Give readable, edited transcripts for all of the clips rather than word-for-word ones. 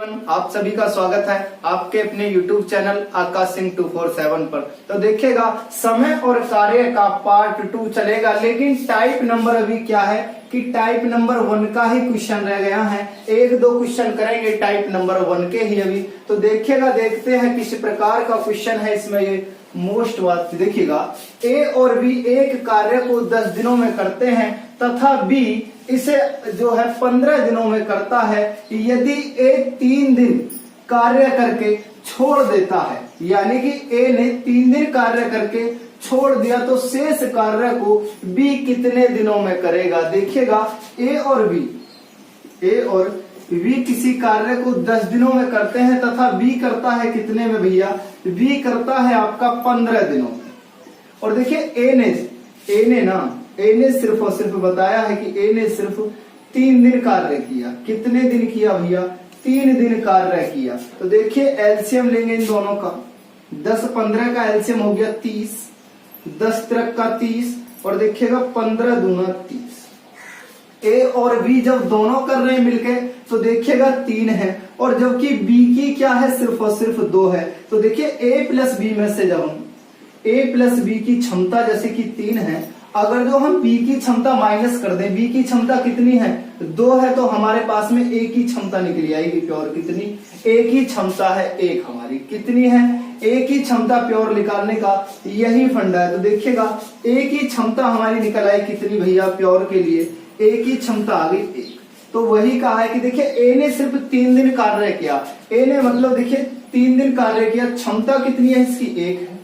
आप सभी का स्वागत है आपके अपने YouTube चैनल आकाश सिंह 247 पर। तो देखिएगा समय और कार्य का पार्ट 2 चलेगा, लेकिन टाइप नंबर अभी क्या है कि टाइप नंबर 1 का ही क्वेश्चन रह गया है। एक दो क्वेश्चन करेंगे टाइप नंबर 1 के ही अभी। तो देखिएगा, देखते हैं किस प्रकार का क्वेश्चन है इसमें। ये मोस्ट बात देखिएगा, ए और बी एक कार्य को 10 दिनों में करते हैं तथा बी इसे जो है 15 दिनों में करता है। यदि ए 3 दिन कार्य करके छोड़ देता है, यानी कि ए ने 3 दिन कार्य करके छोड़ दिया, तो शेष कार्य को बी कितने दिनों में करेगा। देखिएगा, ए और बी किसी कार्य को 10 दिनों में करते हैं तथा बी करता है कितने में भैया, बी करता है आपका 15 दिनों में। और देखिए ए ने सिर्फ और सिर्फ बताया है कि ए ने सिर्फ 3 दिन कार्य किया। कितने दिन किया भैया, 3 दिन कार्य किया। तो देखिए एलसीएम लेंगे इन दोनों का, 10-15 का एलसीएम हो गया 30, 10 त्रिक का 30 और देखिएगा 15 दूना 30। ए और बी जब दोनों कर रहे हैं मिलके तो देखिएगा 3 है, और जबकि बी की क्या है, सिर्फ और सिर्फ 2 है। तो देखिए ए प्लस बी में से जब हम ए प्लस बी की क्षमता जैसे कि 3 है, अगर जो हम बी की क्षमता माइनस कर दें, बी की क्षमता कितनी है, 2 है, तो हमारे पास में ए की क्षमता निकली आएगी प्योर। कितनी, ए की क्षमता है 1, हमारी कितनी है, ए की क्षमता प्योर निकालने का यही फंडा है। तो देखिएगा ए की क्षमता हमारी निकल आई कितनी भैया, प्योर के लिए ए की क्षमता आ गई 1। तो वही कहा है कि देखिए ए ने सिर्फ 3 दिन कार्य किया, ए ने मतलब देखिए 3 दिन कार्य किया, क्षमता कितनी है इसकी 1 है,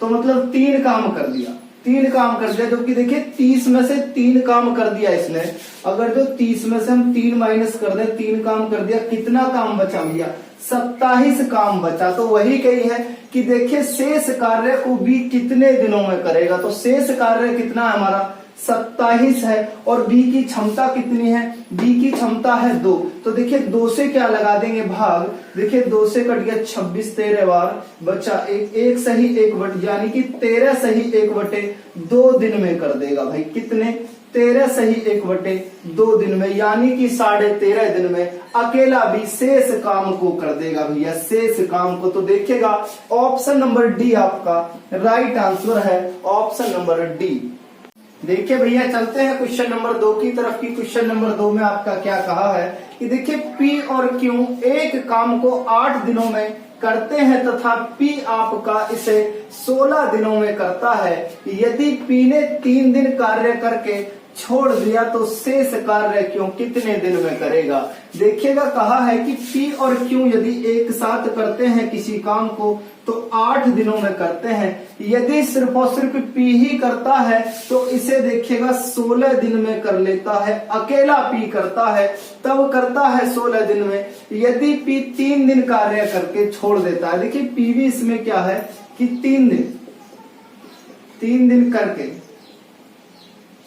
तो मतलब 3 काम कर दिया, 3 काम कर दिया। जबकि देखिए 30 में से 3 काम कर दिया इसने, अगर जो 30 में से हम 3 माइनस कर दें, 3 काम कर दिया, कितना काम बचा भैया, 27 काम बचा। तो वही कही है कि देखिए शेष कार्य को बी कितने दिनों में करेगा। तो शेष कार्य कितना है हमारा, 27 है, और बी की क्षमता कितनी है, बी की क्षमता है 2। तो देखिए 2 से क्या लगा देंगे भाग, देखिए 2 से कट गया 26, 13 बार बचा 1 सही 1 बट, यानी कि 13 सही 1/2 दिन में कर देगा भाई। कितने, 13 सही 1/2 दिन में, यानी कि 13.5 दिन में अकेला भी शेष काम को कर देगा भैया, शेष काम को। तो देखिएगा ऑप्शन नंबर डी आपका राइट आंसर है, ऑप्शन नंबर डी। देखिए भैया चलते हैं क्वेश्चन नंबर 2 की तरफ। की क्वेश्चन नंबर 2 में आपका क्या कहा है कि देखिए पी और क्यू एक काम को 8 दिनों में करते हैं तथा पी आपका इसे 16 दिनों में करता है। यदि पी ने 3 दिन कार्य करके छोड़ दिया, तो शेष कार्य क्यू कितने दिन में करेगा। देखिएगा कहा है कि पी और क्यू यदि एक साथ करते हैं किसी काम को तो 8 दिनों में करते हैं। यदि सिर्फ और सिर्फ पी ही करता है तो इसे देखिएगा 16 दिन में कर लेता है, अकेला पी करता है तब करता है 16 दिन में। यदि पी 3 दिन कार्य करके छोड़ देता है, देखिए पी भी इसमें क्या है कि 3 दिन करके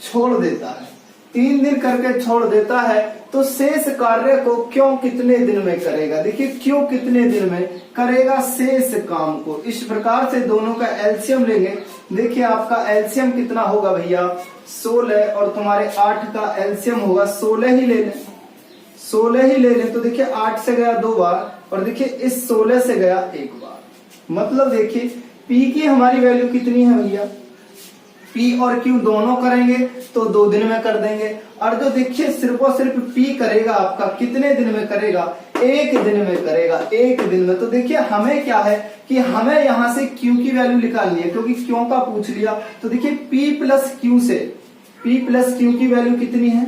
छोड़ देता है, 3 दिन करके छोड़ देता है, तो शेष कार्य को क्यों कितने दिन में करेगा। देखिए क्यों कितने दिन में करेगा शेष काम को। इस प्रकार से दोनों का एलसीएम लेंगे। देखिए आपका एलसीएम कितना होगा भैया, 16, और तुम्हारे 8 का एलसीएम होगा 16 ही ले लें। तो देखिए 8 से गया 2 बार, और देखिए इस 16 से गया 1 बार। मतलब देखिए पी की हमारी वैल्यू कितनी है भैया, पी और क्यू दोनों करेंगे तो 2 दिन में कर देंगे। और जो देखिए सिर्फ और सिर्फ पी करेगा आपका कितने दिन में करेगा, 1 दिन में करेगा, 1 दिन में। तो देखिए हमें क्या है कि हमें यहां से क्यू की वैल्यू निकालनी है, क्योंकि क्यों का पूछ लिया। तो देखिए पी प्लस क्यू की वैल्यू कितनी है,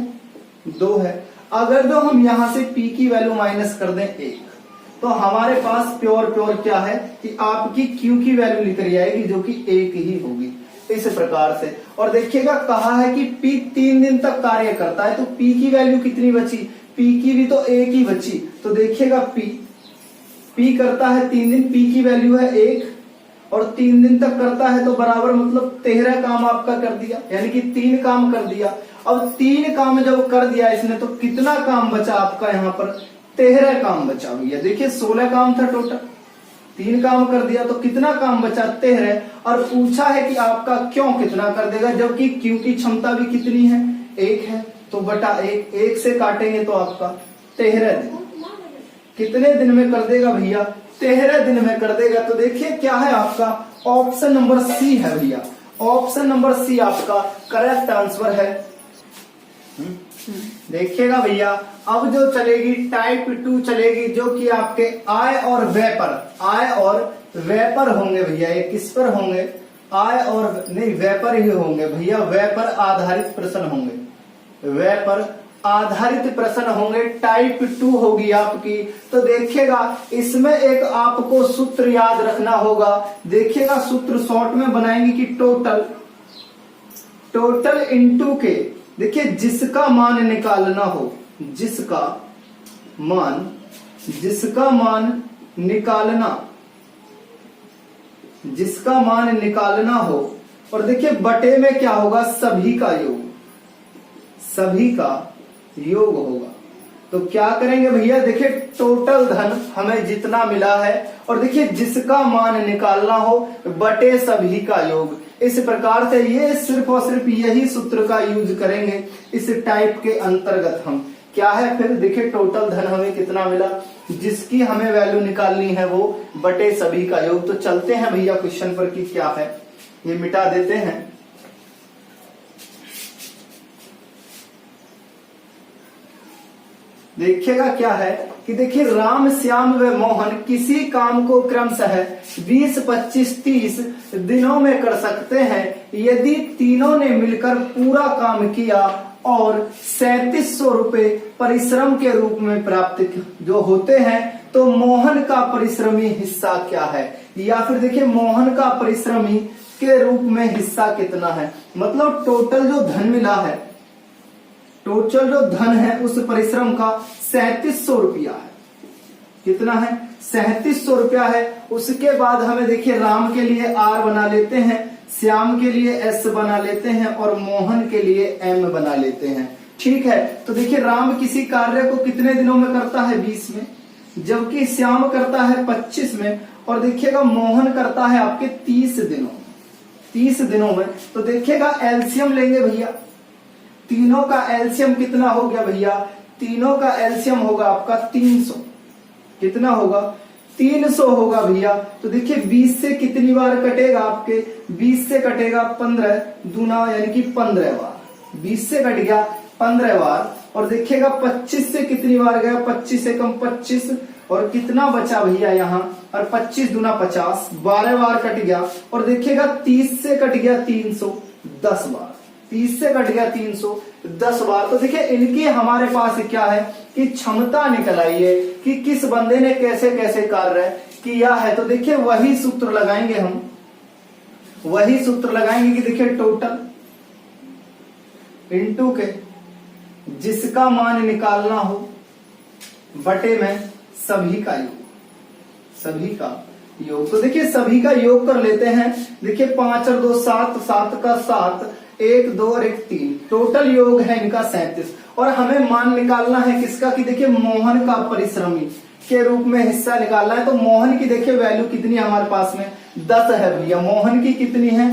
2 है। अगर जो हम यहां से पी की वैल्यू माइनस कर दें 1, तो हमारे पास प्योर क्या है कि आपकी क्यू की वैल्यू निकल आएगी जो कि 1 ही होगी, इस प्रकार से। और देखिएगा कहा है कि P 3 दिन तक कार्य करता है, तो P की वैल्यू कितनी बची, P की भी तो 1 ही बची। तो देखिएगा P करता है 3 दिन, P की वैल्यू है 1, और 3 दिन तक करता है तो बराबर मतलब 13 काम आपका कर दिया, यानी कि 3 काम कर दिया। अब 3 काम जब कर दिया इसने, तो कितना काम बचा आपका यहाँ पर, 13 काम बचा भैया। देखिए 16 काम था टोटल, 3 काम कर दिया तो कितना काम बचा, 13। और पूछा है कि आपका क्यों कितना कर देगा, जबकि क्यू की क्षमता भी कितनी है, 1 है, तो बटा 1 से काटेंगे तो आपका 13 दिन। कितने दिन में कर देगा भैया? 13 दिन में कर देगा। तो देखिए क्या है आपका ऑप्शन नंबर सी है भैया, ऑप्शन नंबर सी आपका करेक्ट आंसर है। देखिएगा भैया अब जो चलेगी टाइप 2 चलेगी, जो कि आपके आय और वेपर होंगे भैया। ये किस पर होंगे? आय और नहीं, वेपर ही होंगे भैया, वेपर आधारित प्रश्न होंगे, वेपर आधारित प्रश्न होंगे। टाइप 2 होगी आपकी। तो देखिएगा इसमें एक आपको सूत्र याद रखना होगा। देखिएगा सूत्र शॉर्ट में बनाएंगे कि टोटल इनटू के, देखिए जिसका मान निकालना हो, जिसका मान निकालना हो, और देखिए बटे में क्या होगा? सभी का योग होगा। तो क्या करेंगे भैया? देखिए टोटल धन हमें जितना मिला है, और देखिए जिसका मान निकालना हो बटे सभी का योग। इस प्रकार से ये सिर्फ और सिर्फ यही सूत्र का यूज करेंगे इस टाइप के अंतर्गत हम। क्या है फिर? देखिए टोटल धन हमें कितना मिला, जिसकी हमें वैल्यू निकालनी है वो बटे सभी का योग। तो चलते हैं भैया क्वेश्चन पर कि क्या है, ये मिटा देते हैं। देखिएगा क्या है कि देखिए राम, श्याम व मोहन किसी काम को क्रमशः 20, 25, 30 दिनों में कर सकते हैं यदि तीनों ने मिलकर पूरा काम किया और 3700 रुपए परिश्रम के रूप में प्राप्त जो होते हैं, तो मोहन का परिश्रमी हिस्सा क्या है? या फिर देखिए मोहन का परिश्रमी के रूप में हिस्सा कितना है? मतलब टोटल जो धन मिला है, टोटल जो धन है उस परिश्रम का 3700 रुपया है। कितना है? 3700 रुपया है। उसके बाद हमें देखिए राम के लिए R बना लेते हैं, श्याम के लिए S बना लेते हैं, और मोहन के लिए M बना लेते हैं। ठीक है, तो देखिए राम किसी कार्य को कितने दिनों में करता है? 20 में, जबकि श्याम करता है 25 में, और देखिएगा मोहन करता है आपके 30 दिनों में। तो देखिएगा एलसीएम लेंगे भैया, तीनों का एलसीएम कितना हो गया भैया? तीनों का एलसीएम होगा आपका 300। कितना होगा? 300 होगा भैया। तो देखिए 20 से कितनी बार कटेगा आपके? 20 से कटेगा 15 दूना यानी कि 15 बार। 20 से कट गया 15 बार। और देखिएगा 25 से कितनी बार गया? 25 से कम 25, और कितना बचा भैया यहाँ? और 25 दूना 50, 12 बार कट गया। और देखिएगा 30 से कट गया 300, 10 बार। 30 से कट गया 300, 10 बार। तो देखिए इनकी हमारे पास क्या है कि क्षमता निकल आई है कि किस बंदे ने कैसे कैसे कार्य किया है। तो देखिए वही सूत्र लगाएंगे हम, वही सूत्र लगाएंगे कि देखिए टोटल इनटू के जिसका मान निकालना हो बटे में सभी का योग। तो देखिए सभी का योग कर लेते हैं। देखिए 5 और 2 7, 7 का 7, 1 2 और 1 3, टोटल योग है इनका 37। और हमें मान निकालना है किसका? कि देखिए मोहन का परिश्रमी के रूप में हिस्सा निकालना है। तो मोहन की देखिए वैल्यू कितनी है हमारे पास में? 10 है भैया। मोहन की कितनी है?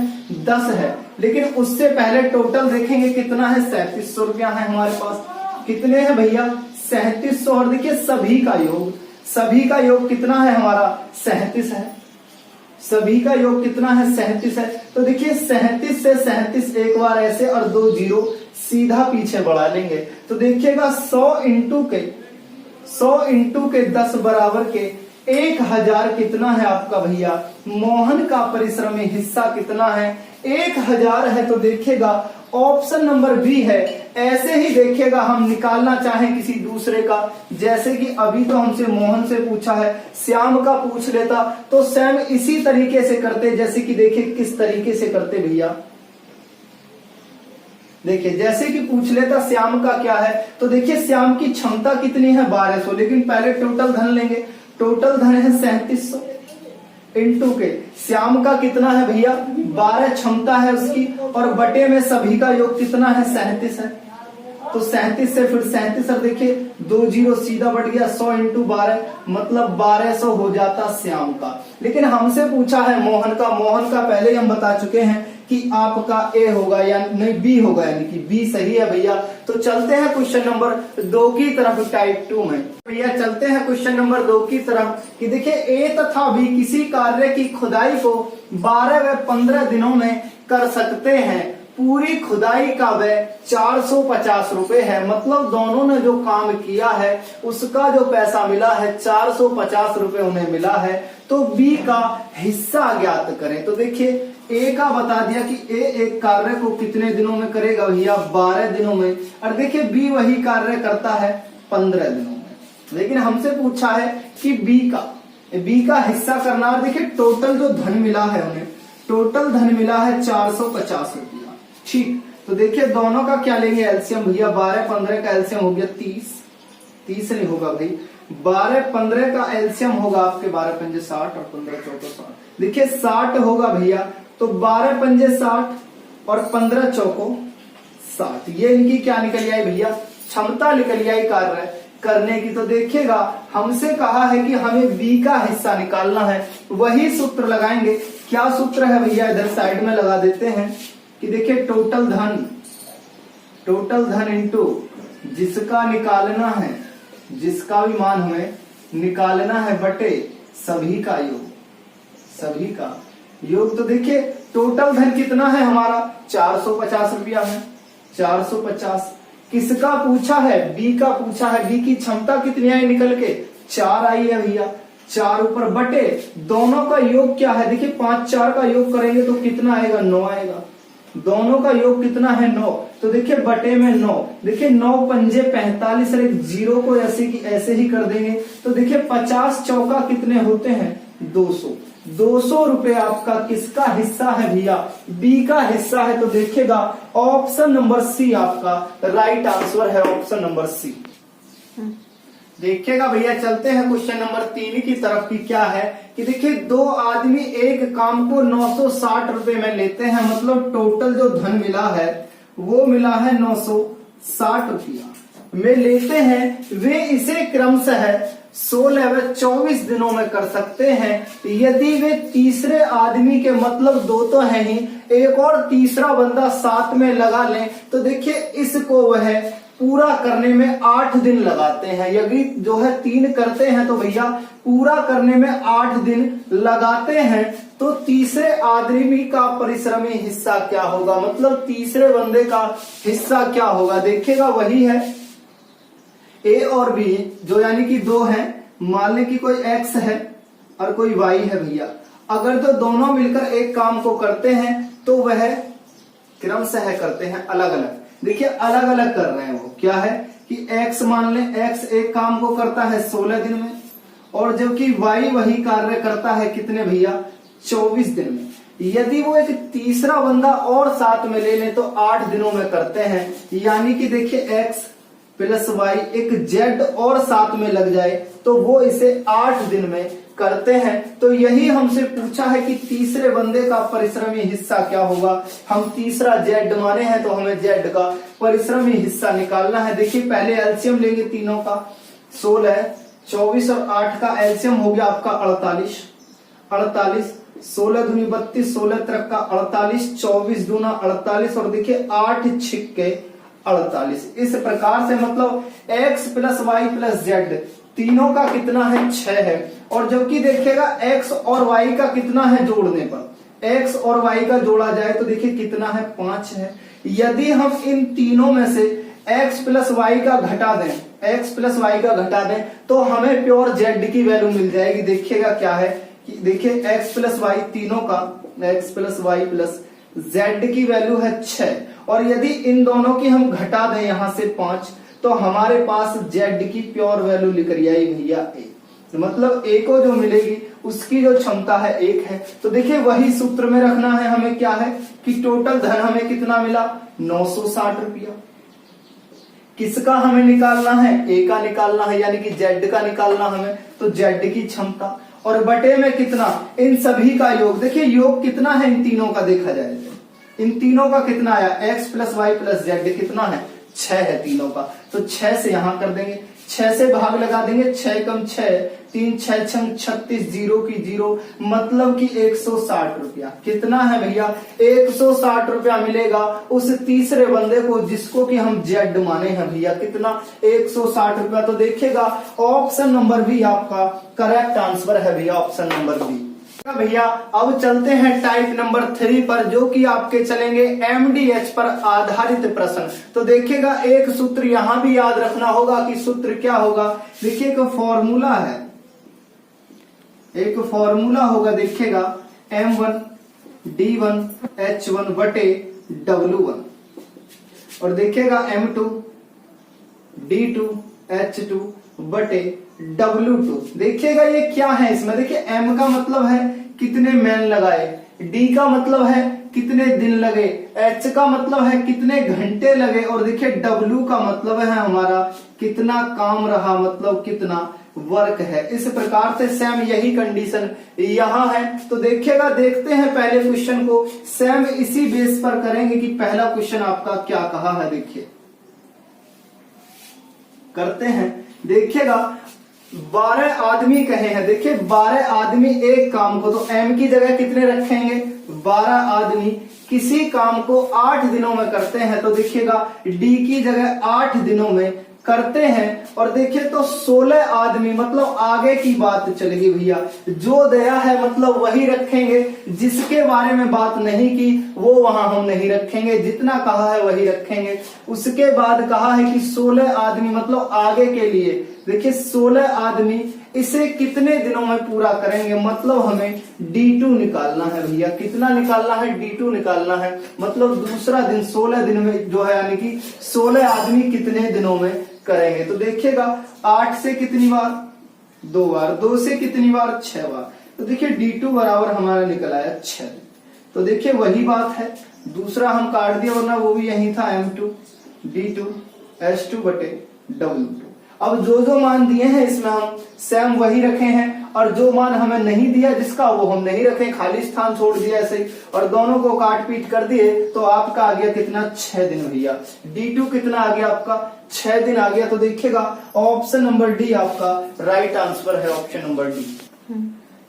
10 है। लेकिन उससे पहले टोटल देखेंगे कितना है? 3700 रुपया है हमारे पास। कितने हैं भैया? 3700। और देखिए सभी का योग कितना है हमारा? 37 है। सभी का योग कितना है? 37 है। तो देखिए 37 से 37 एक बार ऐसे और 2 जीरो सीधा पीछे बढ़ा लेंगे। तो देखिएगा 100 इंटू के 10 बराबर के 1000 कितना है आपका भैया? मोहन का परिश्रमी हिस्सा कितना है? 1000 है। तो देखिएगा ऑप्शन नंबर बी है। ऐसे ही देखिएगा हम निकालना चाहें किसी दूसरे का, जैसे कि अभी तो हमसे मोहन से पूछा है, श्याम का पूछ लेता तो सेम इसी तरीके से करते। जैसे कि देखिए किस तरीके से करते भैया, देखिए जैसे कि पूछ लेता श्याम का क्या है, तो देखिए श्याम की क्षमता कितनी है? 1200। लेकिन पहले टोटल धन लेंगे। टोटल धन है 3700 इंटू के श्याम का कितना है भैया? 12 क्षमता है उसकी, और बटे में सभी का योग कितना है? 37 है। तो 37 से फिर 37 और देखिए 2 जीरो सीधा बढ़ गया। 100 इंटू 12 मतलब 1200 हो जाता श्याम का। लेकिन हमसे पूछा है मोहन का। मोहन का पहले ही हम बता चुके हैं कि आपका ए होगा या नहीं बी होगा, यानी कि बी सही है भैया। तो चलते हैं क्वेश्चन नंबर 2 की तरफ टाइप 2 में। भैया चलते हैं क्वेश्चन नंबर 2 की तरफ कि देखिए ए तथा बी किसी कार्य की खुदाई को 12 व 15 दिनों में कर सकते हैं। पूरी खुदाई का व्यय 450 रुपए है। मतलब दोनों ने जो काम किया है उसका जो पैसा मिला है 450 रुपए उन्हें मिला है। तो बी का हिस्सा ज्ञात करें। तो देखिए ए का बता दिया कि ए एक कार्य को कितने दिनों में करेगा भैया, 12 दिनों में। और देखिए बी वही कार्य करता है 15 दिनों में। लेकिन हमसे पूछा है कि बी का हिस्सा करना। और देखिए टोटल जो धन मिला है उन्हें, टोटल धन मिला है 450 रुपया। ठीक, तो देखिए दोनों का क्या लेंगे एलसीएम भैया। 12 15 का एलसीएम हो गया 30 नहीं होगा भाई। 12 15 का एलसीएम होगा आपके 12 पंजे 60 और 15 चौको 60। देखिए 60 होगा भैया, तो 12 पंजे 60 और 15 चौको 60। ये इनकी क्या निकल आई भैया, क्षमता निकल आई कार्य करने की। तो देखिएगा हमसे कहा है कि हमें बी का हिस्सा निकालना है। वही सूत्र लगाएंगे। क्या सूत्र है भैया, इधर साइड में लगा देते हैं कि देखिए टोटल धन इंटू जिसका निकालना है, जिसका भी मान हमें निकालना है, बटे सभी का योग। तो देखिए टोटल धन कितना है हमारा 450 रुपया है। 450 किसका पूछा है, बी का पूछा है। बी की क्षमता कितनी आई निकल के 4 आई है भैया। 4 ऊपर बटे दोनों का योग क्या है, देखिए 5 4 का योग करेंगे तो कितना आएगा, 9 आएगा। दोनों का योग कितना है 9। तो देखिए बटे में 9। देखिए 9 पंजे 45 और एक जीरो को ऐसे ही कर देंगे। तो देखिए 50 चौका कितने होते हैं 200। 200 रुपए आपका किसका हिस्सा है भैया, बी का हिस्सा है। तो देखिएगा ऑप्शन नंबर सी आपका राइट आंसर है, ऑप्शन नंबर सी। देखिएगा भैया चलते हैं क्वेश्चन नंबर 3 की तरफ की। क्या है कि देखिए 2 आदमी एक काम को 960 रुपए में लेते हैं। मतलब टोटल जो धन मिला है वो मिला है 960 रुपया में लेते हैं। वे इसे क्रमशः 16 व 24 दिनों में कर सकते हैं। यदि वे तीसरे आदमी के, मतलब 2 तो है ही, एक और तीसरा बंदा साथ में लगा लें तो देखिए इसको वह पूरा करने में 8 दिन लगाते हैं। यदि जो है 3 करते हैं तो भैया पूरा करने में 8 दिन लगाते हैं। तो तीसरे आदमी का परिश्रमी हिस्सा क्या होगा, मतलब तीसरे बंदे का हिस्सा क्या होगा। देखिएगा वही है ए और बी, जो यानी कि 2 हैं। मान लें कि कोई एक्स है और कोई वाई है भैया। अगर तो दोनों मिलकर एक काम को करते हैं तो वह क्रमशः करते हैं अलग अलग। देखिए अलग अलग कर रहे हैं वो। क्या है कि x मान लें, x एक काम को करता है 16 दिन में, और जबकि y वही कार्य करता है कितने भैया 24 दिन में। यदि वो एक तीसरा बंदा और साथ में ले लें तो 8 दिनों में करते हैं। यानी कि देखिए x प्लस y एक z और साथ में लग जाए तो वो इसे 8 दिन में करते हैं। तो यही हमसे पूछा है कि तीसरे बंदे का परिश्रमी हिस्सा क्या होगा। हम तीसरा z माने हैं तो हमें z का परिश्रमी हिस्सा निकालना है। देखिए पहले एलसीएम लेंगे तीनों का, 16 24 और 8 का एलसीएम हो गया आपका 48। 16 दूनी 32, 16 त्रिक का 48, 24 दूना 48 और देखिए 8 छिक्के 48। इस प्रकार से मतलब x plus Y plus Z तीनों का कितना है 6 है। और जबकि देखिएगा x और y का कितना है जोड़ने पर, x और y का जोड़ा जाए तो देखिए कितना है 5 है। यदि हम इन तीनों में से x प्लस वाई का घटा दें, तो हमें प्योर z की वैल्यू मिल जाएगी। देखिएगा क्या है कि देखिए x प्लस वाई तीनों का, x plus Y plus z की वैल्यू है 6। और यदि इन दोनों की हम घटा दें यहां से 5 तो हमारे पास z की प्योर वैल्यू निकल आई भैया 1। मतलब a को जो मिलेगी उसकी जो क्षमता है 1 है। तो देखिए वही सूत्र में रखना है हमें। क्या है कि टोटल धन हमें कितना मिला 960 रुपया। किसका हमें निकालना है, a का निकालना है, यानी कि z का निकालना हमें। तो z की क्षमता और बटे में कितना, इन सभी का योग। देखिए योग कितना है इन तीनों का, देखा जाए इन तीनों का कितना आया x plus Y plus Z कितना है 6 है तीनों का। तो 6 से यहां कर देंगे, 6 से भाग लगा देंगे, 6 कम 6, 3 6 छंग 36, 0 की 0, मतलब कि 160 रुपया। कितना है भैया? 160 रुपया मिलेगा उस तीसरे बंदे को जिसको कि हम जेड माने हैं भैया। कितना? 160 रुपया। तो देखिएगा ऑप्शन नंबर बी आपका करेक्ट आंसर है भैया, ऑप्शन नंबर बी भैया। अब चलते हैं टाइप नंबर 3 पर, जो कि आपके चलेंगे एमडीएच पर आधारित प्रश्न। तो देखिएगा एक सूत्र यहां भी याद रखना होगा कि सूत्र क्या होगा। देखिए एक फॉर्मूला है, एक फॉर्मूला होगा, देखिएगा M1 D1 H1 बटे W1, और देखिएगा M2 D2 H2 बटे W2। देखिएगा ये क्या है इसमें, देखिए M का मतलब है कितने मैन लगाए, D का मतलब है कितने दिन लगे, H का मतलब है कितने घंटे लगे, और देखिए W का मतलब है हमारा कितना काम रहा, मतलब कितना वर्क है। इस प्रकार से सेम यही कंडीशन यहां है। तो देखिएगा, देखते हैं पहले क्वेश्चन को, सेम इसी बेस पर करेंगे कि पहला क्वेश्चन आपका क्या कहा है। देखिए करते हैं, देखिएगा 12 आदमी कहे हैं। देखिए 12 आदमी एक काम को, तो M की जगह कितने रखेंगे? 12 आदमी किसी काम को 8 दिनों में करते हैं। तो देखिएगा D की जगह 8 दिनों में करते हैं, और देखिए तो 16 आदमी, मतलब आगे की बात चलेगी भैया। जो दया है मतलब वही रखेंगे, जिसके बारे में बात नहीं की वो वहां हम नहीं रखेंगे, जितना कहा है वही रखेंगे। उसके बाद कहा है कि 16 आदमी मतलब आगे के लिए, देखिए 16 आदमी इसे कितने दिनों में पूरा करेंगे, मतलब हमें D2 निकालना है भैया। कितना निकालना है? D2 निकालना है, मतलब दूसरा दिन 16 दिन में जो है, यानी कि 16 आदमी कितने दिनों में करेंगे। तो देखिएगा 8 से कितनी बार? 2 बार, 2 से कितनी बार? 6 बार। तो देखिए D2 बराबर हमारा निकल आया 6। तो देखिए वही बात है, दूसरा हम काट दिया वरना वो भी यही था, M2 D2 H2 बटे W2। अब जो जो मान दिए हैं इसमें हम सेम वही रखे हैं, और जो मान हमें नहीं दिया जिसका वो हम नहीं रखे, खाली स्थान छोड़ दिया ऐसे ही, और दोनों को काट पीट कर दिए। तो आपका आ गया कितना? 6 दिन भैया। D2 कितना आ गया आपका? 6 दिन आ गया। तो देखिएगा ऑप्शन नंबर डी आपका राइट आंसर है, ऑप्शन नंबर डी।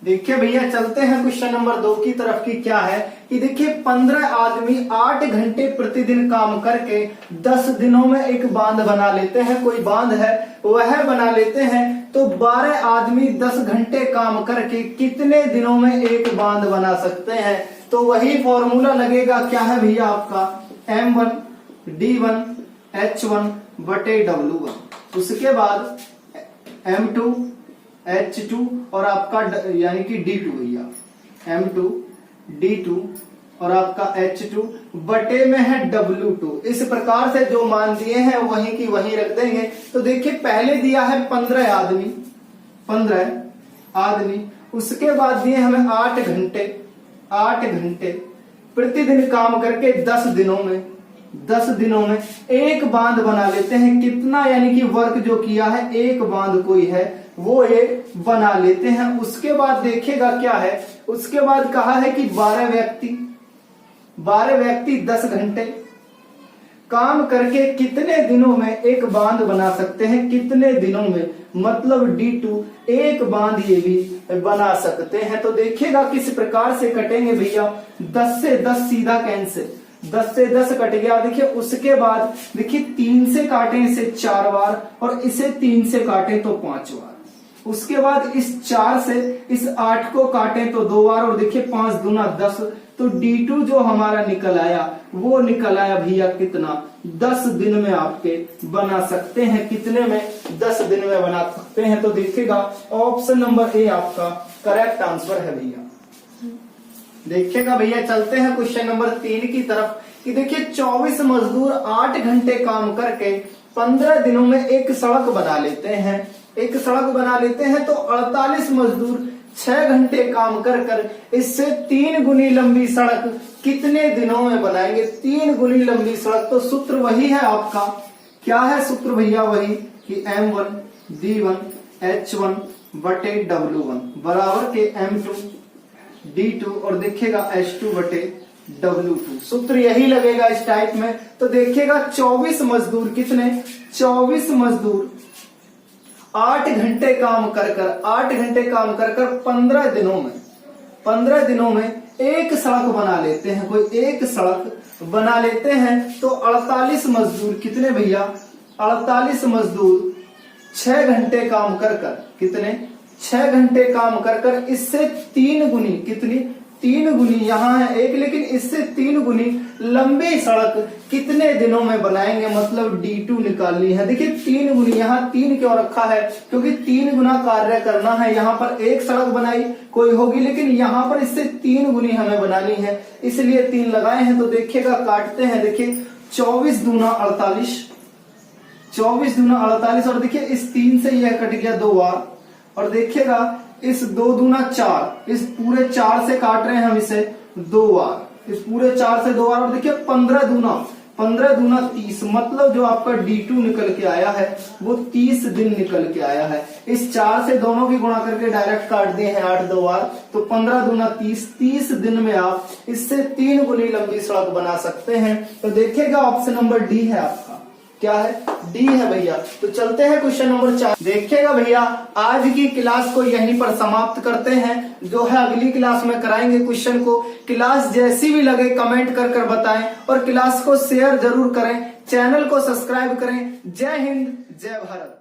देखिए भैया चलते हैं क्वेश्चन नंबर 2 की तरफ की। क्या है कि देखिए 15 आदमी 8 घंटे प्रतिदिन काम करके 10 दिनों में एक बांध बना लेते हैं। कोई बांध है वह बना लेते हैं। तो 12 आदमी 10 घंटे काम करके कितने दिनों में एक बांध बना सकते हैं? तो वही फॉर्मूला लगेगा, क्या है भैया आपका? M1 D1 H1 बटे W1, उसके बाद M2 H2 और आपका यानी कि D2 भैया, M2 D2 और आपका H2 बटे में है W2। इस प्रकार से जो मान दिए हैं वही की वही रख देंगे। तो देखिए पहले दिया है 15 आदमी, उसके बाद दिए हमें 8 घंटे प्रतिदिन काम करके 10 दिनों में एक बांध बना लेते हैं। कितना? यानी कि वर्क जो किया है, एक बांध कोई है वो ये बना लेते हैं। उसके बाद देखिएगा क्या है, उसके बाद कहा है कि 12 व्यक्ति 10 घंटे काम करके कितने दिनों में एक बांध बना सकते हैं? कितने दिनों में, मतलब D2 एक बांध ये भी बना सकते हैं। तो देखिएगा किस प्रकार से कटेंगे भैया। 10 से 10 सीधा कैंसिल, 10 से 10 कट गया। देखिए उसके बाद देखिए 3 से काटें इसे 4 बार, और इसे 3 से काटें तो 5 बार। उसके बाद इस 4 से इस 8 को काटें तो 2 बार, और देखिए 5 दूना 10। तो D2 जो हमारा निकल आया वो निकल आया भैया कितना? 10 दिन में आपके बना सकते हैं। कितने में? 10 दिन में बना सकते हैं। तो देखिएगा ऑप्शन नंबर ए आपका करेक्ट आंसर है भैया। देखिएगा भैया चलते हैं क्वेश्चन नंबर 3 की तरफ कि देखिए 24 मजदूर 8 घंटे काम करके 15 दिनों में एक सड़क बना लेते हैं। तो 48 मजदूर 6 घंटे काम कर इससे 3 गुनी लंबी सड़क कितने दिनों में बनाएंगे? 3 गुनी लंबी सड़क। तो सूत्र वही है आपका, क्या है सूत्र भैया? वही कि M1 D1 H1 बटे W1 बराबर के M2 D2 और देखिएगा H2 बटे W2। सूत्र यही लगेगा इस टाइप में। तो देखिएगा 24 मजदूर कितने? 24 मजदूर 8 घंटे काम कर कर 15 दिनों में एक सड़क बना लेते हैं, कोई एक सड़क बना लेते हैं, तो 48 मजदूर कितने भैया, 48 मजदूर 6 घंटे काम कर कितने, 6 घंटे काम कर इससे 3 गुनी, कितनी 3 गुनी, यहाँ है 1 लेकिन इससे 3 गुनी लंबी सड़क कितने दिनों में बनाएंगे, मतलब D2 निकालनी है। देखिए 3 गुनी, यहाँ 3 क्यों रखा है, क्योंकि 3 गुना कार्य करना है। यहाँ पर एक सड़क बनाई कोई होगी, लेकिन यहाँ पर इससे 3 गुनी हमें बनानी है, इसलिए 3 लगाए हैं। तो देखिएगा काटते हैं, देखिए 24 दूना 48, 24 दूना 48, और देखिए इस 3 से यह कट गया 2 बार, और देखिएगा इस 2 दूना 4, इस पूरे 4 से काट रहे हैं हम इसे 2 बार, इस पूरे 4 से 2 बार, और देखिए 15 दूना 30, मतलब जो आपका D2 निकल के आया है वो 30 दिन निकल के आया है। इस 4 से दोनों की गुणा करके डायरेक्ट काट दिए हैं 8 2 बार, तो 15 दूना 30, 30 दिन में आप इससे 3 गुनी लंबी सड़क बना सकते हैं। तो देखिएगा ऑप्शन नंबर डी है आपका, क्या है, डी है भैया। तो चलते हैं क्वेश्चन नंबर 4। देखिएगा भैया आज की क्लास को यहीं पर समाप्त करते हैं, जो है अगली क्लास में कराएंगे क्वेश्चन को। क्लास जैसी भी लगे कमेंट कर बताएं, और क्लास को शेयर जरूर करें, चैनल को सब्सक्राइब करें। जय हिंद, जय भारत।